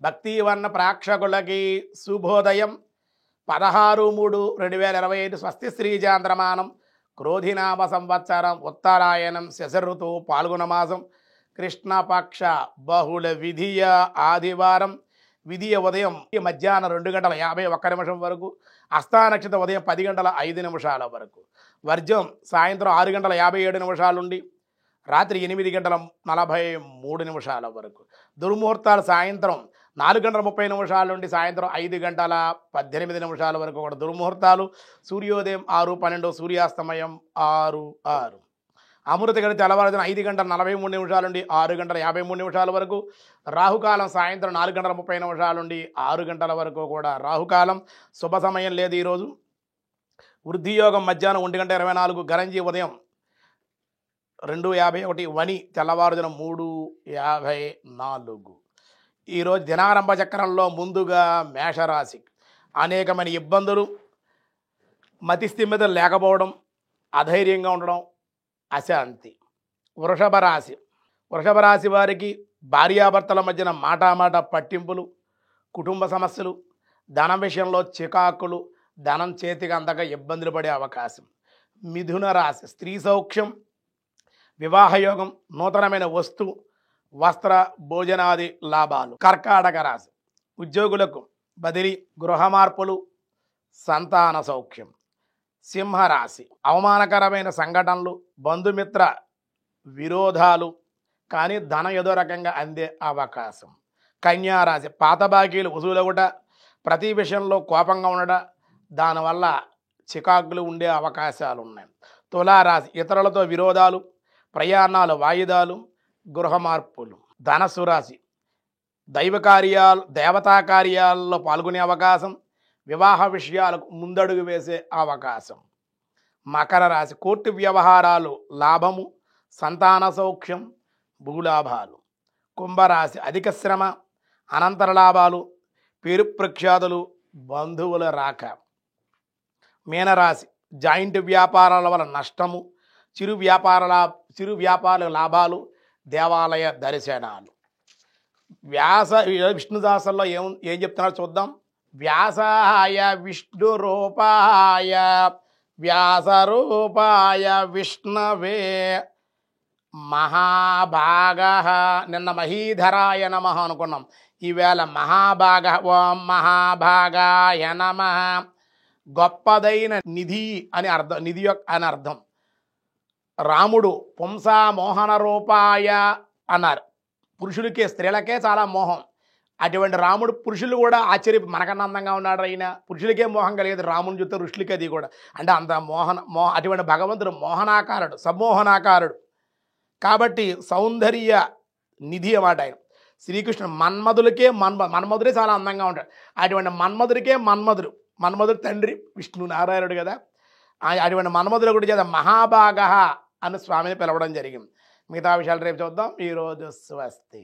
భక్తివర్ణ ప్రేక్షకులకి శుభోదయం. 16/3/2025 స్వస్తి శ్రీ చాంద్రమానం క్రోధినామ సంవత్సరం ఉత్తరాయణం శశఋతువు పాల్గొన మాసం కృష్ణపక్ష బహుళ విధియ ఆదివారం. విధియ ఉదయం మధ్యాహ్నం 2:51 వరకు, అస్థానక్షత్ర ఉదయం 10:05 వరకు, వర్జం సాయంత్రం 6:57 నుండి రాత్రి 8:43 వరకు, దుర్ముహూర్తాలు సాయంత్రం 4:30 నుండి సాయంత్రం 5:18 వరకు కూడా దుర్ముహూర్తాలు. సూర్యోదయం 6:12, సూర్యాస్తమయం 6:06. అమృత గడి తెల్లవారుజామున 5:43 నుండి 6:53 వరకు, రాహుకాలం సాయంత్రం 4:30 నుండి 6 గంటల వరకు కూడా రాహుకాలం. శుభ సమయం లేదు ఈరోజు. వృద్ధియోగం మధ్యాహ్నం 1:24, గరంజి ఉదయం 2:51, వని తెల్లవారుజామున 3:54. ఈరోజు దినారంభ చక్రంలో ముందుగా మేషరాశి. అనేకమైన ఇబ్బందులు, మతిస్థిమితం లేకపోవడం, అధైర్యంగా ఉండడం, అశాంతి. వృషభ రాశి వారికి భార్యాభర్తల మధ్యన మాటామాట పట్టింపులు, కుటుంబ సమస్యలు, ధనం విషయంలో చికాకులు, ధనం చేతికి అందక ఇబ్బందులు పడే అవకాశం. మిథున రాశి స్త్రీ సౌఖ్యం, వివాహయోగం, నూతనమైన వస్తు వస్త్ర భోజనాది లాభాలు. కర్కాటక రాశి ఉద్యోగులకు బదిలీ, గృహ మార్పులు, సంతాన సౌఖ్యం. సింహరాశి అవమానకరమైన సంఘటనలు, బంధుమిత్ర విరోధాలు, కానీ ధనం ఏదో రకంగా అందే అవకాశం. కన్యారాశి పాత బాకీలు వసూలవుట, ప్రతి విషయంలో కోపంగా ఉండట, దానివల్ల చికాకులు ఉండే అవకాశాలు ఉన్నాయి. తులారాశి ఇతరులతో విరోధాలు, ప్రయాణాలు వాయిదాలు, గృహ మార్పులు. ధనస్సు రాశి దేవతా కార్యాల్లో పాల్గొనే అవకాశం, వివాహ విషయాలకు ముందడుగు వేసే అవకాశం. మకర రాశి కోర్టు వ్యవహారాలు లాభము, సంతాన సౌఖ్యం, భూలాభాలు. కుంభరాశి అధిక శ్రమ, అనంతర లాభాలు, పేరు ప్రఖ్యాతులు, బంధువుల రాక. మీనరాశి జాయింట్ వ్యాపారాల వల్ల నష్టము, చిరు వ్యాపార లాభాలు, దేవాలయ దర్శనాలు. విష్ణుదాసంలో ఏం చెప్తున్నారో చూద్దాం. వ్యాసాయ విష్ణు రూపాయ వ్యాసరూపాయ విష్ణవే మహాభాగ. నిన్న మహీధరాయ నమః అనుకున్నాం, ఈవేళ మహాభాగ. ఓం మహాభాగాయ నమః. గొప్పదైన నిధి అని అర్థం, నిధి అని అర్థం. రాముడు పుంసా మోహన రూపాయ అన్నారు. పురుషులకే స్త్రీలకే చాలా మోహం. అటువంటి రాముడు పురుషులు కూడా మనకన్నా అందంగా ఉన్నాడు. అయిన పురుషులకే మోహం కలిగేది, రాముని చూస్తే ఋషులకి అది కూడా. అంటే అంత అటువంటి భగవంతుడు మోహనాకారుడు, సమ్మోహనాకారుడు కాబట్టి సౌందర్య నిధి అన్నమాట ఆయన. శ్రీకృష్ణుడు మన్మధుడే చాలా అందంగా ఉంటాడు. అటువంటి మన్మధుడు తండ్రి విష్ణు నారాయణుడు కదా. అటువంటి మన్మధుడు కూడా చేత మహాభాగ అని స్వామిని పిలవడం జరిగింది. మిగతా విషయాలు రేపు చూద్దాం. ఈరోజు స్వస్తి.